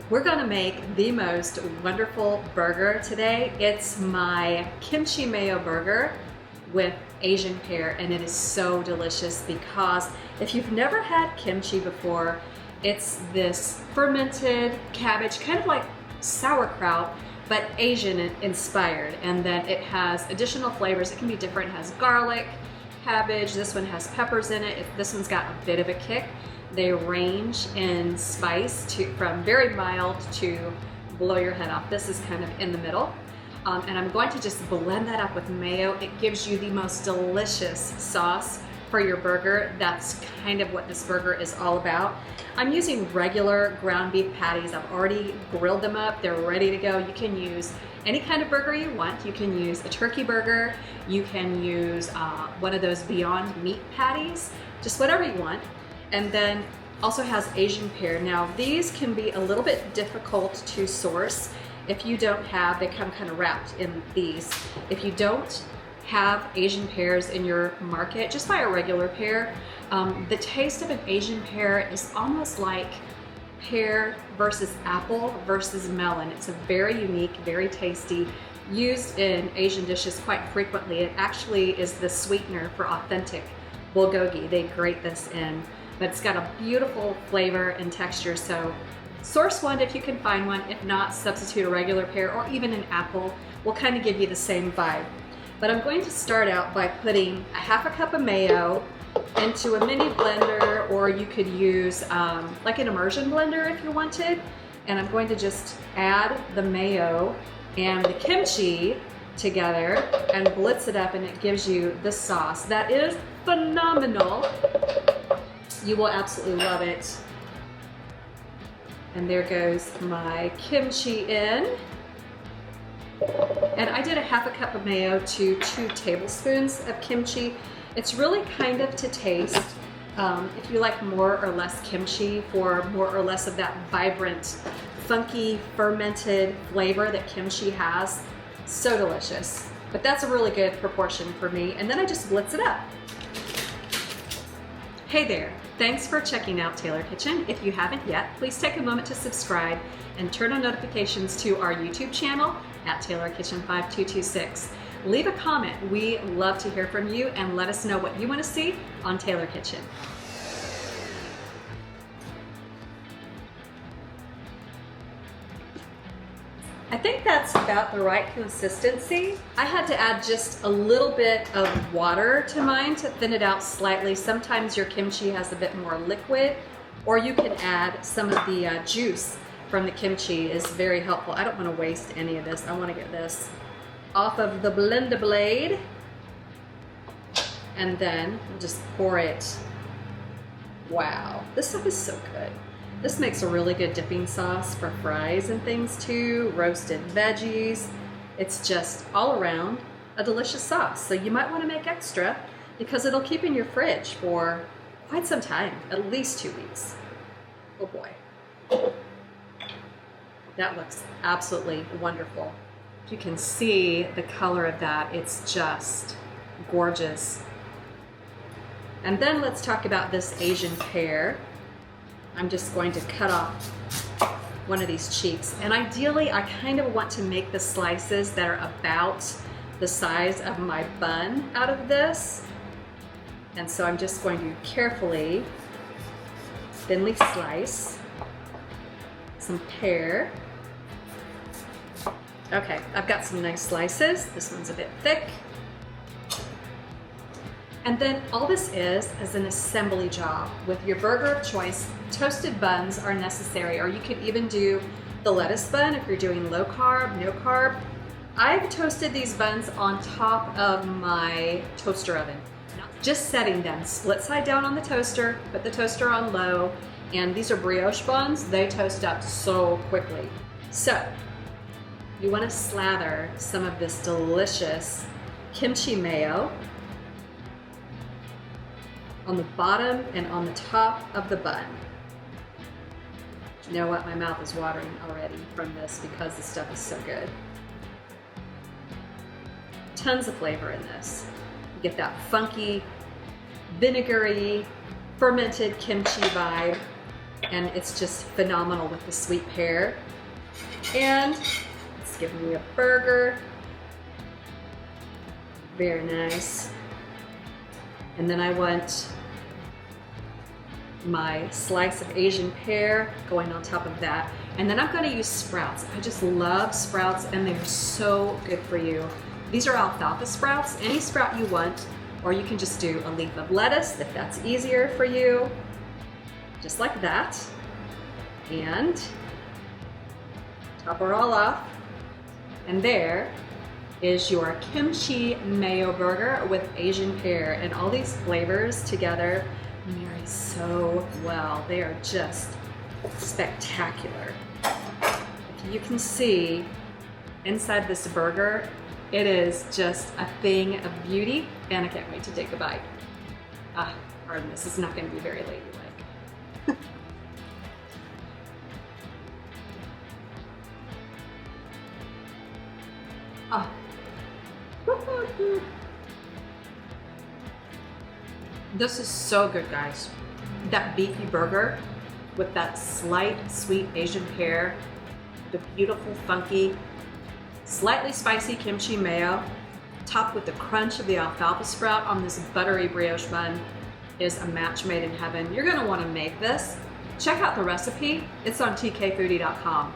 We're gonna make the most wonderful burger today. It's my Kimchi Mayo burger with Asian pear, and it is so delicious because if you've never had kimchi before, it's this fermented cabbage, kind of like sauerkraut, but Asian inspired. And then it has additional flavors. It can be different. It has garlic, cabbage. This one has peppers in it. This one's got a bit of a kick. They range in spice from very mild to blow your head off. This is kind of in the middle. And I'm going to just blend that up with mayo. It gives you the most delicious sauce for your burger. That's kind of what this burger is all about. I'm using regular ground beef patties. I've already grilled them up. They're ready to go. You can use any kind of burger you want. You can use a turkey burger. You can use one of those Beyond Meat patties, just whatever you want. And then also has Asian pear. Now these can be a little bit difficult to source. If you don't have, they come kind of wrapped in these. If you don't have Asian pears in your market, just buy a regular pear. The taste of an Asian pear is almost like pear versus apple versus melon. It's a very unique, very tasty, used in Asian dishes quite frequently. It actually is the sweetener for authentic bulgogi. They grate this in, but it's got a beautiful flavor and texture. So source one if you can find one. If not, substitute a regular pear or even an apple will kind of give you the same vibe. But I'm going to start out by putting a half a cup of mayo into a mini blender, or you could use like an immersion blender if you wanted. And I'm going to just add the mayo and the kimchi together and blitz it up, and it gives you the sauce that is phenomenal. You will absolutely love it. And there goes my kimchi in. And I did a half a cup of mayo to 2 tablespoons of kimchi. It's really kind of to taste. If you like more or less kimchi for more or less of that vibrant, funky, fermented flavor that kimchi has, so delicious. But that's a really good proportion for me. And then I just blitz it up. Hey there, thanks for checking out Taylor Kitchen. If you haven't yet, please take a moment to subscribe and turn on notifications to our YouTube channel at TaylorKitchen5226. Leave a comment. We love to hear from you, and let us know what you want to see on Taylor Kitchen. I think that's about the right consistency. I had to add just a little bit of water to mine to thin it out slightly. Sometimes your kimchi has a bit more liquid, or you can add some of the juice from the kimchi is very helpful. I don't want to waste any of this. I want to get this off of the blender blade, and then we'll just pour it. Wow, this stuff is so good. This makes a really good dipping sauce for fries and things too, roasted veggies. It's just all around a delicious sauce. So you might want to make extra because it'll keep in your fridge for quite some time, at least 2 weeks. Oh boy. That looks absolutely wonderful. You can see the color of that. It's just gorgeous. And then let's talk about this Asian pear. I'm just going to cut off one of these cheeks. And ideally, I kind of want to make the slices that are about the size of my bun out of this. And so I'm just going to carefully, thinly slice some pear. Okay, I've got some nice slices. This one's a bit thick. And then all this is an assembly job. With your burger of choice, toasted buns are necessary, or you could even do the lettuce bun if you're doing low carb, no carb. I've toasted these buns on top of my toaster oven. Just setting them split side down on the toaster, put the toaster on low, and these are brioche buns. They toast up so quickly. So you want to slather some of this delicious kimchi mayo on the bottom and on the top of the bun. You know what? My mouth is watering already from this because the stuff is so good. Tons of flavor in this. You get that funky, vinegary, fermented kimchi vibe. and it's just phenomenal with the sweet pear. And it's giving me a burger. Very nice. And then I want my slice of Asian pear going on top of that. And then I'm going to use sprouts. I just love sprouts, and they're so good for you. These are alfalfa sprouts, any sprout you want, or you can just do a leaf of lettuce if that's easier for you. Just like that. And top her all off. And there is your kimchi mayo burger with Asian pear, and all these flavors together marry so well. They are just spectacular. If you can see inside this burger, it is just a thing of beauty, and I can't wait to take a bite. Pardon, this is not going to be very ladylike. Ah. This is so good, guys. That beefy burger with that slight sweet Asian pear, the beautiful, funky, slightly spicy kimchi mayo, topped with the crunch of the alfalfa sprout on this buttery brioche bun, is a match made in heaven. You're gonna wanna make this. Check out the recipe. It's on tkfoodie.com.